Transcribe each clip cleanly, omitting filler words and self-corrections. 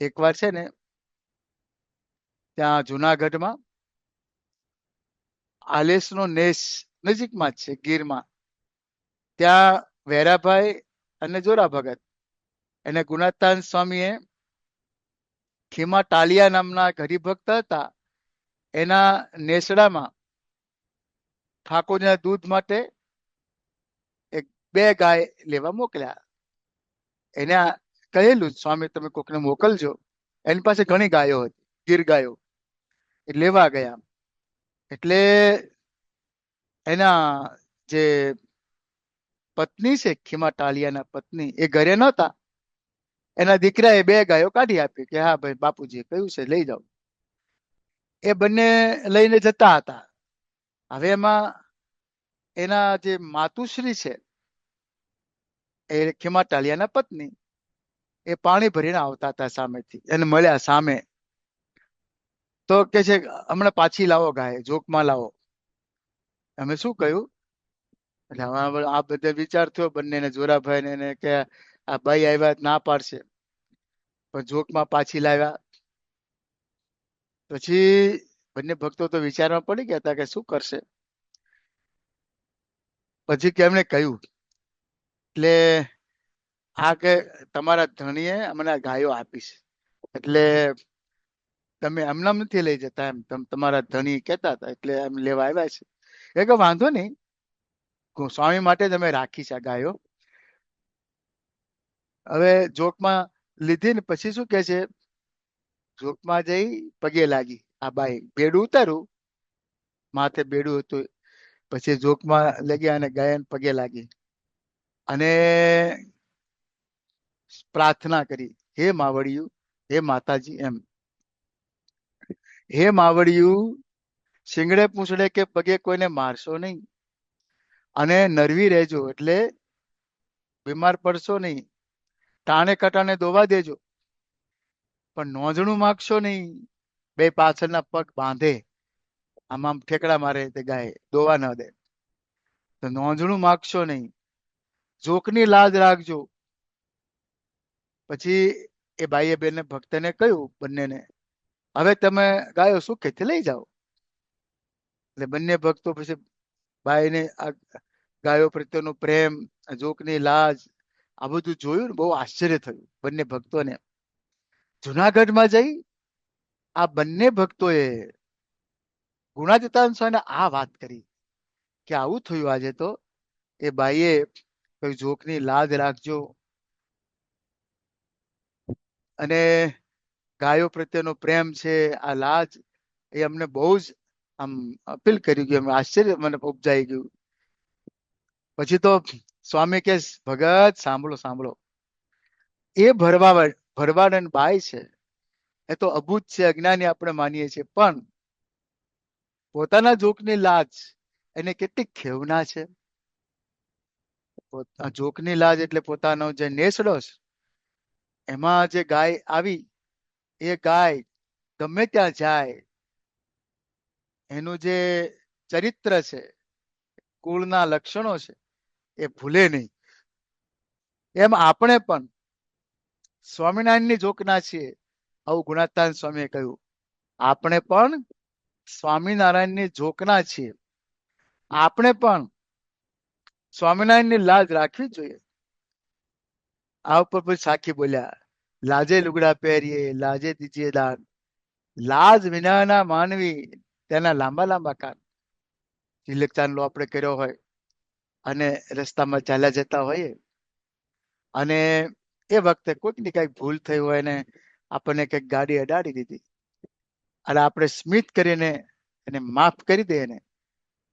એકવાર છે ને ત્યાં જુનાગઢમાં આલેસનો નેસ નજીકમાં જ છે ગીરમાં. ત્યાં વેરાભાઈ અને જોરા ભગત અને ગુણાતાન સ્વામીએ ખીમા ટાલિયા નામના હરિભક્ત હતા, એના નેસડામાં ઠાકોરના દૂધ માટે એક બે ગાય લેવા મોકલ્યા. એને કહેલું સ્વામી તમે કોકને મોકલજો. એની પાસે ઘણી ગાયો હતી, ગીર ગાયો. એ લેવા ગયા. એટલે એના જે પત્ની છે, ખીમા ટાલિયાના પત્ની, એ ઘરે નહોતા. એના દીકરાએ બે ગાયો કાઢી આપી કે હા ભાઈ બાપુજી કહ્યું છે લઈ જાઓ. એ બંને લઈને જતા હતા. હવે એમાં એના જે માતુશ્રી છે, એ ખીમા ટાલિયાના પત્ની, એ પાણી ભરીને આવતા હતા સામેથી, એને મળ્યા સામે. તો કે છે હમણાં પાછી લાવો ગાય, જોકમાં લાવો. અમે શું કહ્યું? એટલે હવે આ બધે વિચાર થયો બંનેને, જોરાભાઈ ને કે આ ભાઈ આવ્યા ના પાડશે, પણ જોકમાં પાછી લાવ્યા. પછી બંને ભક્તો તો વિચારમાં પડી ગયા હતા કે શું કરશે. પછી કે એમણે કહ્યું, એટલે આ કે તમારા ધણીએ અમને આ ગાયો આપીશ, એટલે તમે એમનામ નથી લઈ જતા, એમ તમારા ધણી કહેતા હતા એટલે એમ લેવા આવ્યા છે. એ કે વાંધો નહીં, સ્વામી માટે તમે રાખી છે આ ગાયો. હવે જોકમાં લીધી ને પછી શું કે છે, જોકમાં જઈ પગે લાગી. આ બાઈ બેડું ઉતાર્યું, માથે બેડું હતું. પછી જોકમાં લઈ અને ગાયન પગે લાગી અને પ્રાર્થના કરી, હે માવડિયું, હે માતાજી, એમ હે માવડિયું, શિંગડે પૂંછડે કે પગે કોઈને મારશો નહીં, અને નરવી રહેજો, એટલે બીમાર પડશો નહીં. ટાણે કટાણે દોવા દેજો, પણ નોંધણું માગશો નહીં. બે પાછળના પગ બાંધે, આમ આમ ઠેકડા મારે તે ગાય, દોવા ન દે. તો નોંધણું માગશો નહીં, જોકની લાજ રાખજો. પછી એ ભાઈએ બેને ભક્તને કહ્યું બંનેને, હવે તમે ગાયો સુખેથી લઈ જાઓ. એટલે બંને ભક્તો પછી ભાઈને આ ગાયો પ્રત્યેનો પ્રેમ, જોકની લાજ, આ બધું જોયું ને બહુ આશ્ચર્ય થયું બંને ભક્તોને. જુનાગઢમાં જઈ આ બંને ભક્તોએ ગુણાતીતાન સ્વામીને આ વાત કરી કે આવું થયું આજે તો. એ બાઈએ કહ્યું જોકની લાજ રાખજો, અને ગાયો પ્રત્યેનો પ્રેમ છે, આ લાજ, એ અમને બહુ જ આમ અપીલ કરી ગયું, એમ આશ્ચર્ય મને ઉપજાઈ ગયું. પછી તો સ્વામી કે ભગત સાંભળો સાંભળો, એ ભરવાડ અને બાઈ છે, એ તો અભૂત છે, અજ્ઞાની આપણે માનીએ છીએ, પણ પોતાના જોકની લાજ એને કેટલી ખેવના છે. જોકની લાજ એટલે પોતાનો જે નેસડો છે, એમાં જે ગાય આવી, એ ગાય ગમે ત્યાં જાય, એનું જે ચરિત્ર છે, કુળના લક્ષણો છે, એ ભૂલે નહીં. એમ આપણે પણ સ્વામિનારાયણની જોકના છીએ, આવું ગુણાતાન સ્વામીએ કહ્યું. આપણે પણ સ્વામિનારાયણની જોકના છીએ, આપણે પણ સ્વામિનારાયણની લાજ રાખવી જોઈએ. આ ઉપર પછી સાખી બોલ્યા, લાજે લુગડા પહેરીએ, લાજે દીજીએ દાન, લાજ વિનાના માનવી તેના લાંબા લાંબા કાન. તિલક ચાંદલો આપણે કર્યો હોય અને રસ્તામાં ચાલ્યા જતા હોઈએ, અને એ વખતે કોઈકની કઈક ભૂલ થઈ હોય ને આપણને કઈક ગાડી અડાડી દીધી, અને આપણે સ્મિત કરીને એને માફ કરી દઈએ ને,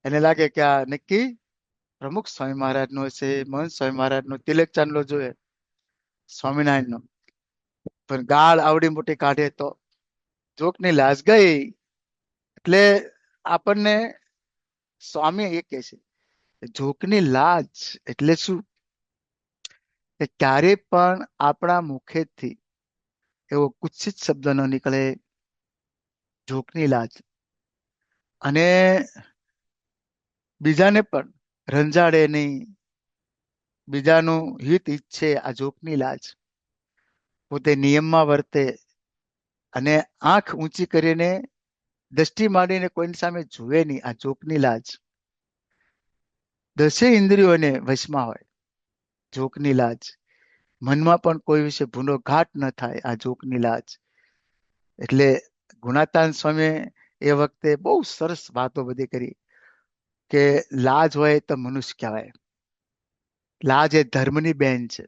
એને લાગે કે આ નક્કી પ્રમુખ સ્વામી મહારાજ નો છે, મહંત સ્વામી મહારાજ નો તિલક ચાંદલો જોઈએ, સ્વામિનારાયણ નો, પણ ગાળ આવડી મોટી કાઢે તો જોકની લાજ ગઈ. એટલે આપણને સ્વામી એ કહે છે, જોકની લાજ એટલે શું? કે ક્યારે પણ આપણા મુખેથી એવો કુત્સિત શબ્દ ન નીકળે, જોકની લાજ. અને બીજાને પણ રંજાડે નહીં, બીજાનું હિત ઈચ્છે, આ જોકની લાજ. પોતે નિયમમાં વર્તે, અને આંખ ઊંચી કરીને દ્રષ્ટિ માંડીને કોઈની સામે જુએ નહીં. આ જોકની લાજ. દસે ઇન્દ્રિયોને વશમાં હોય, જોકની લાજ. મનમાં પણ કોઈ વિશે ભૂનો ઘાટ ન થાય, આ જોકની લાજ. એટલે ગુણાતાન સ્વામી એ વખતે બહુ સરસ વાતો બધી કરી કે લાજ હોય તો મનુષ્ય કહેવાય. લાજ એ ધર્મની બેન છે.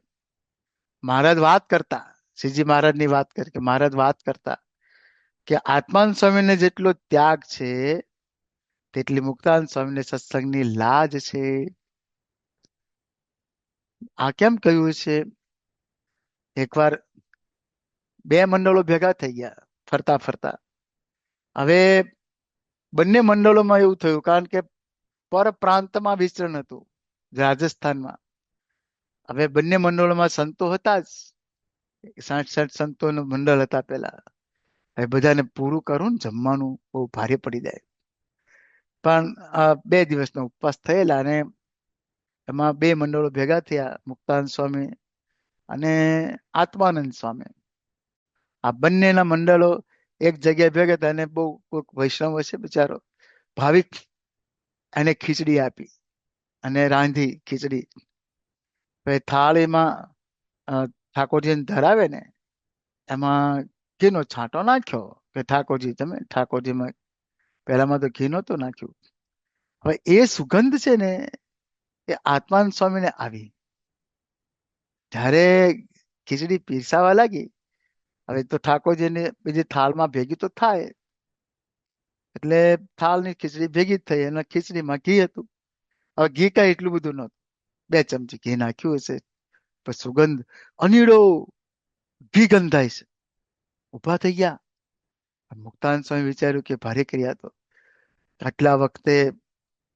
મહારાજ વાત કરતા, શ્રીજી મહારાજની વાત કરી કે મહારાજ વાત કરતા કે આત્માન સ્વામીને જેટલો ત્યાગ છે તેટલી મુક્તાન સ્વામીને સત્સંગની લાજ છે. આ કેમ કહ્યું છે? એકવાર બે મંડળો ભેગા થઈ ગયા ફરતા ફરતા. હવે બંને મંડળોમાં એવું થયું, કારણ કે પર પ્રાંતમાં વિચરણ હતું, રાજસ્થાનમાં. હવે બંને મંડળોમાં સંતો હતા જ, 60 સંતોનું મંડળ હતા પેલા. હવે બધાને પૂરું કરું ને જમવાનું બહુ ભારે પડી જાય. પણ 2 દિવસનો ઉપવાસ થયેલા અને એમાં બે મંડળો ભેગા થયા, મુક્તાનંદ સ્વામી અને આત્માનંદ સ્વામી. આ બંનેના મંડળો એક જગ્યાએ ભેગા થયા અને બહુ કોઈક વૈષ્ણવ હશે બિચારો ભાવિક, એને ખીચડી આપી અને રાંધી ખીચડી. થાળીમાં ઠાકોરજીને ધરાવે ને એમાં ઘીનો છાંટો નાખ્યો કે ઠાકોરજી તમે. ઠાકોરજીમાં પહેલામાં તો ઘી નહોતું નાખ્યું. હવે એ સુગંધ છે ને એ આત્માનંદ સ્વામીને આવી. જ્યારે ખીચડી પીરસાવા લાગી, હવે તો ઠાકોરજીને બીજી થાળમાં ભેગી તો થાય, એટલે થાળની ખીચડી ભેગી જ થઈ અને ખીચડીમાં ઘી હતું. હવે ઘી કઈ એટલું બધું નહોતું, 2 ચમચી ઘી નાખ્યું હશે. પણ સુગંધ અનીડો ઘી ગંધાય છે. ઉભા થઈ ગયા. મુક્તાનંદ સ્વામી વિચાર્યું કે ભારે કર્યા તો. આટલા વખતે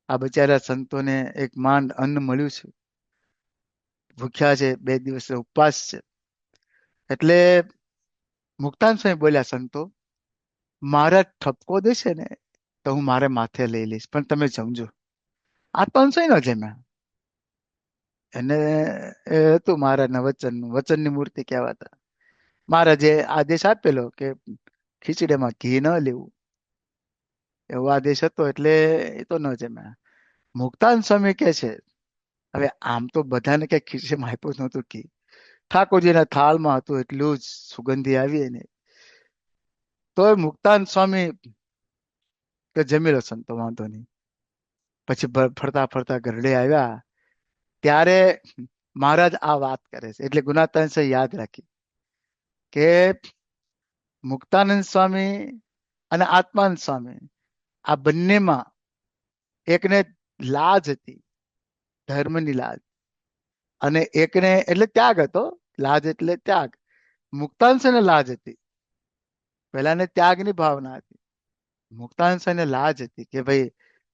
આ બચારા સંતોને એક માંડ અન્ન મળ્યું છે, ભૂખ્યા છે, 2 દિવસ ઉપવાસ છે. એટલે મુક્તાનંદ સ્વામી બોલ્યા, સંતો મારા ઠપકો દેશે ને તો હું મારે માથે લઈ લઈશ, પણ તમે સમજો. આત્માનંદ સ્વામી ન જમ્યા. એને એ હતું મારા વચનની મૂર્તિ કહેવાતા. મહારાજે આદેશ આપેલો કે ખીચડીમાં ઘી ન લેવું, એવો આદેશ હતો, એટલે એ તો ન જમ્યા. મુક્તાનંદ સ્વામી કે છે, હવે આમ તો બધાને કઈ ખીચડીમાં આપ્યું જ નહોતું ઘી, ઠાકોરજીના થાળમાં હતું એટલું જ સુગંધી આવી ને. તો મુક્તાનંદ સ્વામી કે જમી લો સંતો, વાંધો નહીં. પછી ફરતા ફરતા ઘરડે આવ્યા ત્યારે મહારાજ આ વાત કરે છે. એટલે ગુણાતાન છે યાદ રાખી કે મુક્તાનંદ સ્વામી અને આત્માનંદ સ્વામી આ બંનેમાં એકને લાજ હતી, ધર્મની લાજ, અને એકને એટલે ત્યાગ હતો. લાજ એટલે ત્યાગ. મુક્તાનંદ સ્વામીને લાજ હતી, પેલાને ત્યાગની ભાવના હતી. મુક્તાનંદ સ્વામીને લાજ હતી કે ભાઈ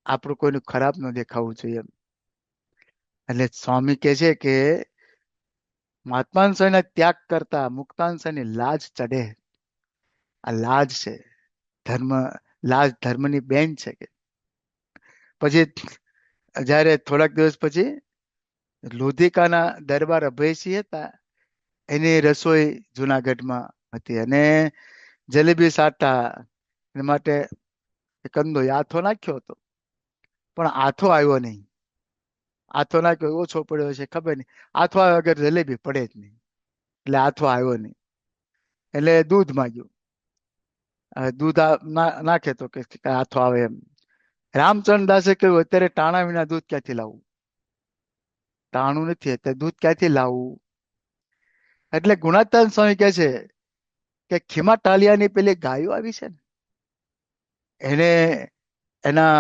આપણું કોઈનું ખરાબ ન દેખાવું જોઈએ એમ. એટલે સ્વામી કે છે કે મહાત્માનંદ સ્વામીના ત્યાગ કરતા મુક્તાનંદ સ્વામીની લાજ ચડે. આ લાજ છે ધર્મ. લાજ ધર્મની બેન છે. કે પછી જયારે થોડાક દિવસ પછી લોધિકાના દરબાર અભયસિંહ હતા, એની રસોઈ જુનાગઢમાં હતી અને જલેબી સાટા એના માટે કંદો આથો નાખ્યો હતો, પણ આથો આવ્યો નહીં. આથો નાખ્યો ઓછો પડ્યો છે ખબર નહીં. આથો આવ્યો વગર જલેબી પડે જ નહીં, એટલે આથો આવ્યો નહીં. એટલે દૂધ માંગ્યું. દૂધ નાખે તો કે આથો આવે એમ. રામચંદ્ર દાસે કહ્યું, અત્યારે ટાણા વિના દૂધ ક્યાંથી લાવવું? ટાણું નથી અત્યારે દૂધ ક્યાંથી લાવવું? એટલે ગુણાતાન સ્વામી કહે છે કે ખીમા ટાલિયાની પેલી ગાયો આવી છે ને, એને એના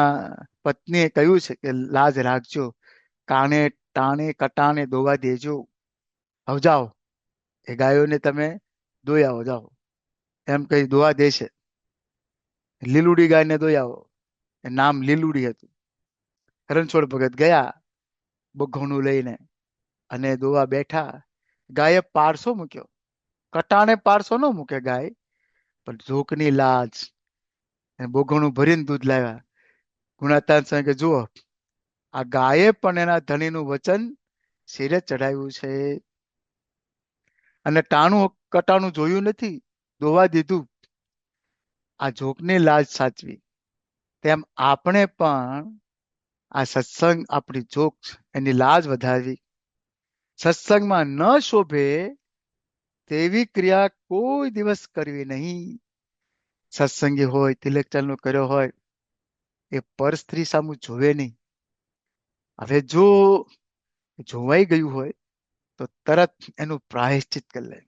પત્નીએ કહ્યું છે કે લાજ રાખજો, કાણે ટાણે કટાણે દોવા દેજો. હવે જાઓ એ ગાયોને તમે દોઈ આવો, જાઓ એમ કહી દોવા દેશે. લીલુડી ગાયને દોઈ આવો. એ નામ લીલુડી હતું. રણછોડ ભગત ગયા બઘોણું લઈને અને દોવા બેઠા. ગાયે પારસો મૂક્યો. કટાણે પારસો ન મૂકે ગાય, પણ જોકની લાજ બોઘણું ભરીને દૂધ લાવ્યા. ગુણાતાન સ્વામી કે જુઓ, આ ગાયે પણ એના ધણીનું વચન શિરે ચડાવ્યું છે અને ટાણું કટાણું જોયું નથી, દોવા દીધું. આ જોગની લાજ સાચવી, તેમ આપણે પણ આ સત્સંગ આપણી જોગ છે, એની લાજ વધારવી. સત્સંગમાં ન શોભે તેવી ક્રિયા કોઈ દિવસ કરવી નહીં. સત્સંગી હોય, તિલક ચાલનો કર્યો હોય, એ પર સ્ત્રી સામું જોવે નહીં. હવે જો જોવાઈ ગયું હોય તો તરત એનું પ્રાયશ્ચિત કરી લે.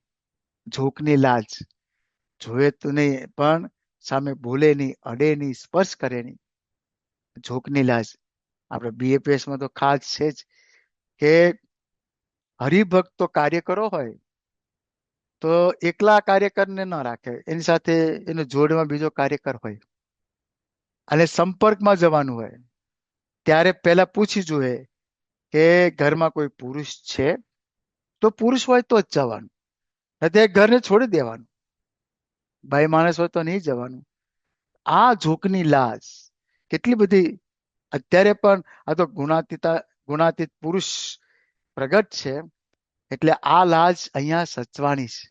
જોકની લાજ, જોવે તો નહીં પણ સામે બોલે નહીં, અડે નહીં, સ્પર્શ કરે નહીં. જોકની લાજ આપણે BAPS માં તો ખાસ છે જ કે હરિભક્તો કાર્યકરો હોય તો એકલા કાર્યકરને ન રાખે, એની સાથે એનો જોડમાં બીજો કાર્યકર હોય અને સંપર્કમાં જવાનું હોય ત્યારે પહેલા પૂછી જોઈએ કે ઘરમાં કોઈ પુરુષ છે, તો પુરુષ હોય તો જ જવાનું, નથી ઘરને છોડી દેવાનું. ભાઈ માણસ હોય તો નહીં જવાનું. આ જોકની લાજ કેટલી બધી અત્યારે પણ આ તો ગુણાતીત પુરુષ પ્રગટ છે, એટલે આ લાજ અહીંયા સચવાણી છે.